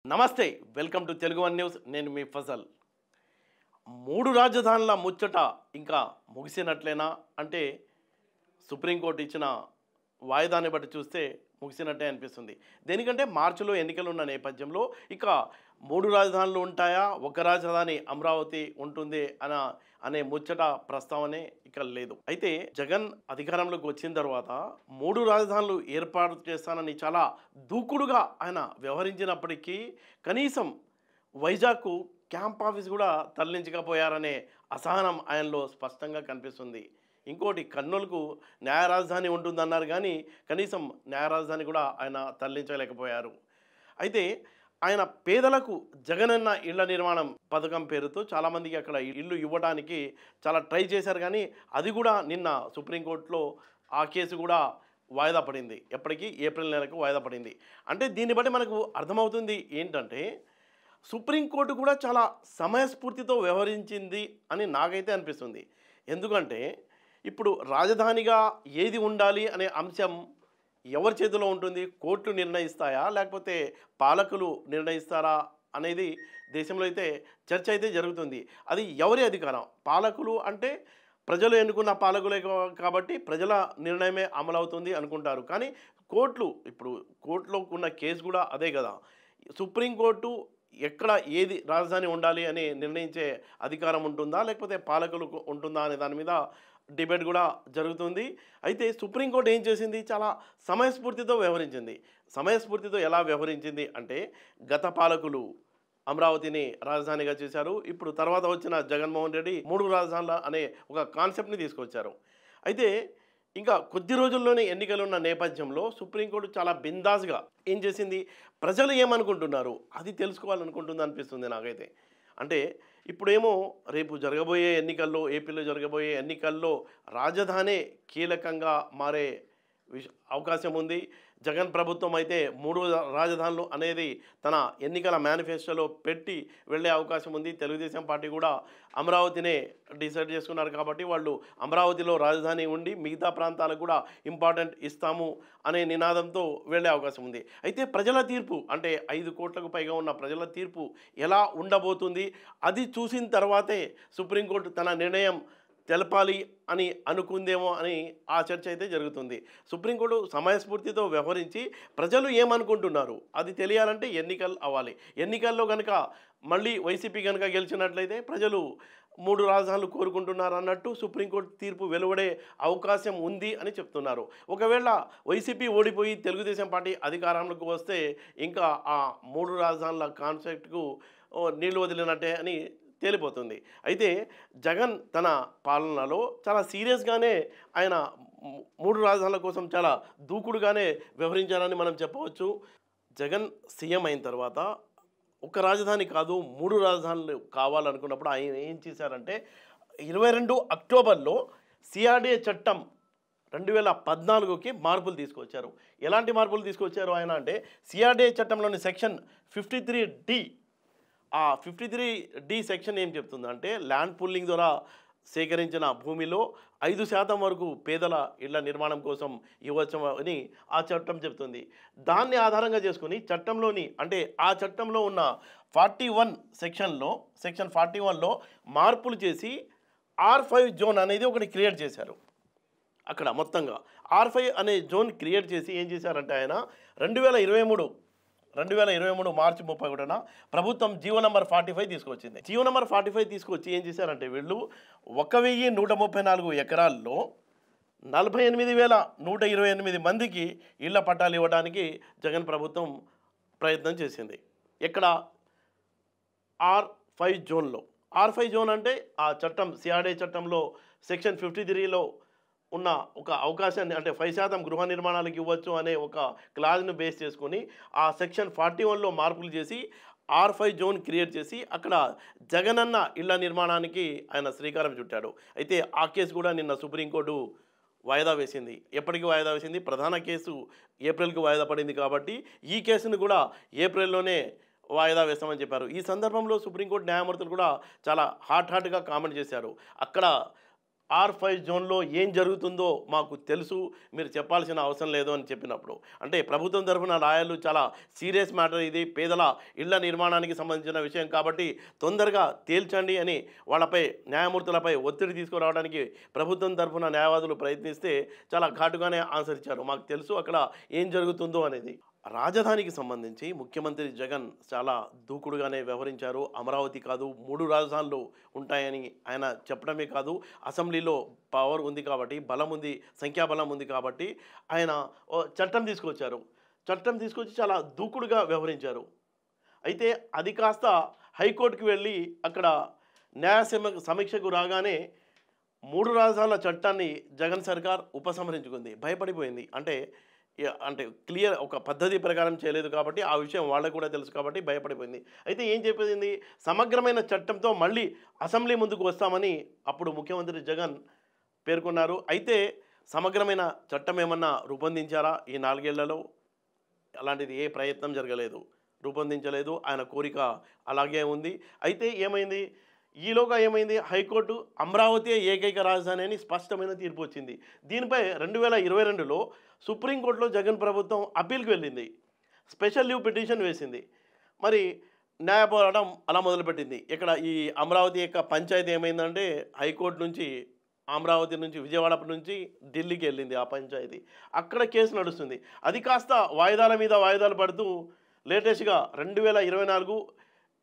నమస్తే welcome to Telugu one news. నేను మీ ఫజల్. మూడు రాజధానుల ముచ్చట ఇంకా ముగిసినట్లేనా అంటే సుప్రీంకోర్టు ఇచ్చిన వాయిదాన్ని బట్టి చూస్తే ముగిసినట్టే అనిపిస్తుంది. దేనికంటే మార్చిలో ఎన్నికలు ఉన్న నేపథ్యంలో ఇక మూడు రాజధానులు ఉంటాయా, ఒక రాజధాని అమరావతి ఉంటుంది అనే ముచ్చట ప్రస్తావనే ఇక లేదు. అయితే జగన్ అధికారంలోకి వచ్చిన తర్వాత మూడు రాజధానులు ఏర్పాటు చేస్తానని చాలా దూకుడుగా ఆయన వ్యవహరించినప్పటికీ కనీసం వైజాగ్కు క్యాంప్ ఆఫీస్ కూడా తరలించకపోయారనే అసహనం ఆయనలో స్పష్టంగా కనిపిస్తుంది. ఇంకోటి కర్నూలుకు న్యాయ రాజధాని ఉంటుందన్నారు, కానీ కనీసం న్యాయ రాజధాని కూడా ఆయన తరలించలేకపోయారు. అయితే ఆయన పేదలకు జగనన్న ఇళ్ల నిర్మాణం పథకం పేరుతో చాలామందికి అక్కడ ఇల్లు ఇవ్వడానికి చాలా ట్రై చేశారు, కానీ అది కూడా నిన్న సుప్రీంకోర్టులో ఆ కేసు కూడా వాయిదా పడింది. ఎప్పటికీ ఏప్రిల్ నెలకు వాయిదా పడింది. అంటే దీన్ని బట్టి మనకు అర్థమవుతుంది ఏంటంటే సుప్రీంకోర్టు కూడా చాలా సమయస్ఫూర్తితో వ్యవహరించింది అని నాకైతే అనిపిస్తుంది. ఎందుకంటే ఇప్పుడు రాజధానిగా ఏది ఉండాలి అనే అంశం ఎవరి చేతిలో ఉంటుంది? కోర్టులు నిర్ణయిస్తాయా లేకపోతే పాలకులు నిర్ణయిస్తారా అనేది దేశంలో అయితే చర్చ అయితే జరుగుతుంది. అది ఎవరి అధికారం? పాలకులు అంటే ప్రజలు ఎన్నుకున్న పాలకులే కాబట్టి ప్రజల నిర్ణయమే అమలవుతుంది అనుకుంటారు. కానీ ఇప్పుడు కోర్టులో ఉన్న కేసు కూడా అదే కదా. సుప్రీంకోర్టు ఎక్కడ ఏది రాజధాని ఉండాలి అని నిర్ణయించే అధికారం ఉంటుందా లేకపోతే పాలకులకు ఉంటుందా అనే దాని మీద డిబేట్ కూడా జరుగుతుంది. అయితే సుప్రీంకోర్టు ఏం చేసింది? చాలా సమయస్ఫూర్తితో వ్యవహరించింది. సమయస్ఫూర్తితో ఎలా వ్యవహరించింది అంటే గత పాలకులు అమరావతిని రాజధానిగా చేశారు. ఇప్పుడు తర్వాత వచ్చిన జగన్మోహన్ రెడ్డి మూడు రాజధానుల అనే ఒక కాన్సెప్ట్ని తీసుకొచ్చారు. అయితే ఇంకా కొద్ది రోజుల్లోనే ఎన్నికలు ఉన్న నేపథ్యంలో సుప్రీంకోర్టు చాలా బిందాస్గా ఏం చేసింది? ప్రజలు ఏమనుకుంటున్నారు అది తెలుసుకోవాలనుకుంటుంది అనిపిస్తుంది నాకైతే. అంటే ఇప్పుడేమో రేపు జరగబోయే ఎన్నికల్లో, ఏపీలో జరగబోయే ఎన్నికల్లో రాజధానే కీలకంగా మారే అవకాశం ఉంది. జగన్ ప్రభుత్వం అయితే మూడు రాజధానులు అనేది తన ఎన్నికల మేనిఫెస్టోలో పెట్టి వెళ్ళే అవకాశం ఉంది. తెలుగుదేశం పార్టీ కూడా అమరావతినే డిసైడ్ చేసుకున్నారు కాబట్టి వాళ్ళు అమరావతిలో రాజధాని ఉండి మిగతా ప్రాంతాలకు కూడా ఇంపార్టెంట్ ఇస్తాము అనే నినాదంతో వెళ్ళే అవకాశం ఉంది. అయితే ప్రజల తీర్పు అంటే 5 కోట్లకు పైగా ఉన్న ప్రజల తీర్పు ఎలా ఉండబోతుంది అది చూసిన తర్వాతే సుప్రీంకోర్టు తన నిర్ణయం తెలపాలి అని అనుకుందేమో అని ఆ చర్చ అయితే జరుగుతుంది. సుప్రీంకోర్టు సమయస్ఫూర్తితో వ్యవహరించి ప్రజలు ఏమనుకుంటున్నారు అది తెలియాలంటే ఎన్నికలు అవ్వాలి. ఎన్నికల్లో కనుక మళ్ళీ వైసీపీ కనుక గెలిచినట్లయితే ప్రజలు మూడు రాజధానులు కోరుకుంటున్నారు అన్నట్టు సుప్రీంకోర్టు తీర్పు వెలువడే అవకాశం ఉంది అని చెప్తున్నారు. ఒకవేళ వైసీపీ ఓడిపోయి తెలుగుదేశం పార్టీ అధికారంలోకి వస్తే ఇంకా ఆ మూడు రాజధానుల కాన్సెప్ట్కు నీళ్లు వదిలినట్టే అని తేలిపోతుంది. అయితే జగన్ తన పాలనలో చాలా సీరియస్గానే ఆయన మూడు రాజధానుల కోసం చాలా దూకుడుగానే వ్యవహరించారని మనం చెప్పవచ్చు. జగన్ సీఎం అయిన తర్వాత ఒక రాజధాని కాదు మూడు రాజధానులు కావాలనుకున్నప్పుడు ఆయన ఏం చేశారంటే 22 అక్టోబర్లో సిఆర్డీఏ చట్టం 2014కి మార్పులు తీసుకొచ్చారు. ఎలాంటి మార్పులు తీసుకొచ్చారు ఆయన అంటే సిఆర్డీఏ చట్టంలోని సెక్షన్ 53D, ఆ 53D సెక్షన్ ఏం చెప్తుందంటే ల్యాండ్ పూలింగ్ ద్వారా సేకరించిన భూమిలో 5% వరకు పేదల ఇళ్ల నిర్మాణం కోసం ఇవ్వచ్చు అని ఆ చట్టం చెప్తుంది. దాన్ని ఆధారంగా చేసుకుని చట్టంలోని అంటే ఆ చట్టంలో ఉన్న 41 సెక్షన్ 41లో మార్పులు చేసి R5 జోన్ అనేది ఒకటి క్రియేట్ చేశారు. అక్కడ మొత్తంగా R5 అనే జోన్ క్రియేట్ చేసి ఏం చేశారంటే ఆయన 2023 మార్చి 31న ప్రభుత్వం జీవో నంబర్ 45 తీసుకొచ్చింది. జీవో నంబర్ 45 తీసుకొచ్చి ఏం చేశారంటే వీళ్ళు 1134 ఎకరాల్లో 48,128 మందికి ఇళ్ల పట్టాలు ఇవ్వడానికి జగన్ ప్రభుత్వం ప్రయత్నం చేసింది. ఎక్కడ? R5 జోన్లో. R5 జోన్ అంటే ఆ చట్టం సిఆర్డీఏ చట్టంలో సెక్షన్ 53లో ఉన్న ఒక అవకాశాన్ని అంటే 5% గృహ నిర్మాణాలకు ఇవ్వచ్చు అనే ఒక క్లాజ్ను బేస్ చేసుకొని ఆ సెక్షన్ 41లో మార్పులు చేసి R5 జోన్ క్రియేట్ చేసి అక్కడ జగనన్న ఇళ్ల నిర్మాణానికి ఆయన శ్రీకారం చుట్టాడు. అయితే ఆ కేసు కూడా నిన్న సుప్రీంకోర్టు వాయిదా వేసింది. ఎప్పటికీ వాయిదా వేసింది? ప్రధాన కేసు ఏప్రిల్కి వాయిదా పడింది కాబట్టి ఈ కేసును కూడా ఏప్రిల్లోనే వాయిదా వేస్తామని చెప్పారు. ఈ సందర్భంలో సుప్రీంకోర్టు న్యాయమూర్తులు కూడా చాలా హాట్గా కామెంట్ చేశారు. అక్కడ R5 జోన్లో ఏం జరుగుతుందో మాకు తెలుసు, మీరు చెప్పాల్సిన అవసరం లేదు అని చెప్పినప్పుడు, అంటే ప్రభుత్వం తరఫున లాయర్లు చాలా సీరియస్ మ్యాటర్ ఇది, పేదల ఇళ్ల నిర్మాణానికి సంబంధించిన విషయం కాబట్టి తొందరగా తేల్చండి అని వాళ్ళపై న్యాయమూర్తులపై ఒత్తిడి తీసుకురావడానికి ప్రభుత్వం తరఫున న్యాయవాదులు ప్రయత్నిస్తే చాలా ఘాటుగానే ఆన్సర్ ఇచ్చారు. మాకు తెలుసు అక్కడ ఏం జరుగుతుందో అనేది. రాజధానికి సంబంధించి ముఖ్యమంత్రి జగన్ చాలా దూకుడుగానే వ్యవహరించారు. అమరావతి కాదు 3 రాజధానులు ఉంటాయని ఆయన చెప్పడమే కాదు, అసెంబ్లీలో పవర్ ఉంది కాబట్టి, బలం ఉంది, సంఖ్యాబలం ఉంది కాబట్టి ఆయన చట్టం తీసుకొచ్చారు. చట్టం తీసుకొచ్చి చాలా దూకుడుగా వ్యవహరించారు. అయితే అది కాస్త హైకోర్టుకి వెళ్ళి అక్కడ న్యాయ సమీక్షకు రాగానే 3 రాజధానుల చట్టాన్ని జగన్ సర్కార్ ఉపసంహరించుకుంది, భయపడిపోయింది. అంటే క్లియర్ ఒక పద్ధతి ప్రకారం చేయలేదు కాబట్టి ఆ విషయం వాళ్ళకు కూడా తెలుసు కాబట్టి భయపడిపోయింది. అయితే ఏం చెప్పింది, సమగ్రమైన చట్టంతో మళ్ళీ అసెంబ్లీ ముందుకు వస్తామని అప్పుడు ముఖ్యమంత్రి జగన్ పేర్కొన్నారు. అయితే సమగ్రమైన చట్టం ఏమన్నా రూపొందించారా ఈ 4 ఏళ్లలో? అలాంటిది ఏ ప్రయత్నం జరగలేదు, రూపొందించలేదు. ఆయన కోరిక అలాగే ఉంది. అయితే ఏమైంది, ఈలోగా ఏమైంది, హైకోర్టు అమరావతి ఏకైక రాజధాని అని స్పష్టమైన తీర్పు వచ్చింది. దీనిపై 2022లో సుప్రీంకోర్టులో జగన్ ప్రభుత్వం అప్పీల్కి వెళ్ళింది, స్పెషల్ లీవ్ పిటిషన్ వేసింది. మరి న్యాయ పోరాటం అలా మొదలుపెట్టింది. ఇక్కడ ఈ అమరావతి యొక్క పంచాయతీ ఏమైందంటే హైకోర్టు నుంచి, అమరావతి నుంచి, విజయవాడ నుంచి ఢిల్లీకి వెళ్ళింది ఆ పంచాయతీ. అక్కడ కేసు నడుస్తుంది. అది కాస్త వాయిదాల మీద వాయిదాలు పడుతూ లేటెస్ట్గా 2024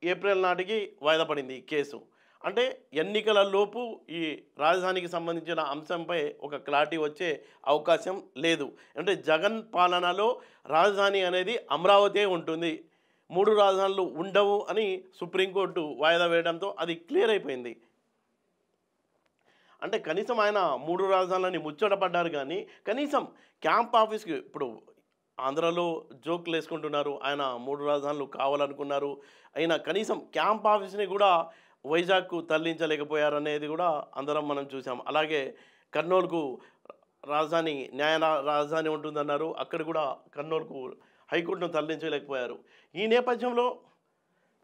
ఏప్రిల్ నాటికి వాయిదా పడింది ఈ కేసు. అంటే ఎన్నికల లోపు ఈ రాజధానికి సంబంధించిన అంశంపై ఒక క్లారిటీ వచ్చే అవకాశం లేదు. అంటే జగన్ పాలనలో రాజధాని అనేది అమరావతి ఉంటుంది, 3 రాజధానులు ఉండవు అని సుప్రీంకోర్టు వాయిదా వేయడంతో అది క్లియర్ అయిపోయింది. అంటే కనీసం ఆయన 3 రాజధానులని ముచ్చటపడ్డారు కానీ కనీసం క్యాంప్ ఆఫీస్కి, ఇప్పుడు ఆంధ్రలో జోకులు వేసుకుంటున్నారు, ఆయన 3 రాజధానులు కావాలనుకున్నారు, అయినా కనీసం క్యాంప్ ఆఫీస్ని కూడా వైజాగ్కు తరలించలేకపోయారనేది కూడా అందరం మనం చూసాం. అలాగే కర్నూలుకు న్యాయ రాజధాని ఉంటుందన్నారు, అక్కడ కూడా కర్నూలుకు హైకోర్టును తరలించలేకపోయారు. ఈ నేపథ్యంలో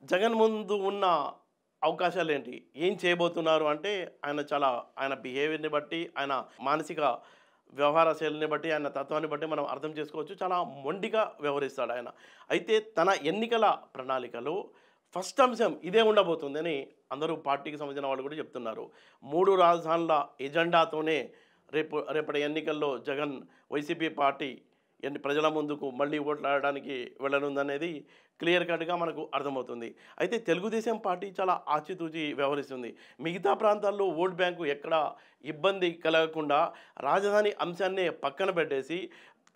జగన్ ముందు ఉన్న అవకాశాలు ఏంటి, ఏం చేయబోతున్నారు అంటే ఆయన బిహేవియర్ని బట్టి, ఆయన మానసిక వ్యవహార శైలిని బట్టి, ఆయన తత్వాన్ని బట్టి మనం అర్థం చేసుకోవచ్చు. చాలా మొండిగా వ్యవహరిస్తాడు ఆయన. అయితే తన ఎన్నికల ప్రణాళికలో ఫస్ట్ అంశం ఇదే ఉండబోతుందని అందరూ పార్టీకి సంబంధించిన వాళ్ళు కూడా చెప్తున్నారు. 3 రాజధానుల ఎజెండాతోనే రేపటి ఎన్నికల్లో జగన్ వైసీపీ పార్టీ ప్రజల ముందుకు మళ్ళీ ఓట్లాడడానికి వెళ్ళనుందనేది క్లియర్ కట్గా మనకు అర్థమవుతుంది. అయితే తెలుగుదేశం పార్టీ చాలా ఆచితూచి వ్యవహరిస్తుంది. మిగతా ప్రాంతాల్లో ఓట్ బ్యాంకు ఎక్కడ ఇబ్బంది కలగకుండా రాజధాని అంశాన్ని పక్కన పెట్టేసి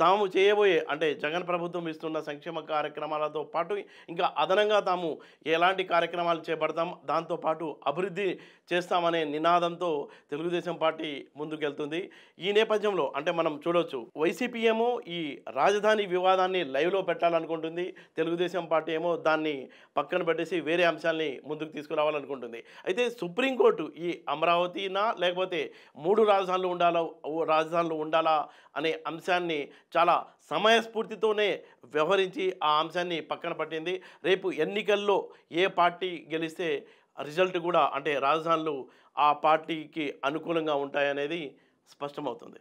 తాము చేయబోయే, అంటే జగన్ ప్రభుత్వం ఇస్తున్న సంక్షేమ కార్యక్రమాలతో పాటు ఇంకా అదనంగా తాము ఎలాంటి కార్యక్రమాలు చేపడతాం, దాంతోపాటు అభివృద్ధి చేస్తామనే నినాదంతో తెలుగుదేశం పార్టీ ముందుకెళ్తుంది. ఈ నేపథ్యంలో అంటే మనం చూడవచ్చు, వైసీపీ ఏమో ఈ రాజధాని వివాదాన్ని లైవ్లో పెట్టాలనుకుంటుంది, తెలుగుదేశం పార్టీ ఏమో దాన్ని పక్కన పెట్టేసి వేరే అంశాలని ముందుకు తీసుకురావాలనుకుంటుంది. అయితే సుప్రీంకోర్టు ఈ అమరావతినా లేకపోతే 3 రాజధానులు ఉండాలా అనే అంశాన్ని చాలా సమయస్ఫూర్తితోనే వ్యవహరించి ఆ అంశాన్ని పక్కన పట్టింది. రేపు ఎన్నికల్లో ఏ పార్టీ గెలిస్తే రిజల్ట్ కూడా, అంటే రాజధానులు ఆ పార్టీకి అనుకూలంగా ఉంటాయనేది స్పష్టమవుతుంది.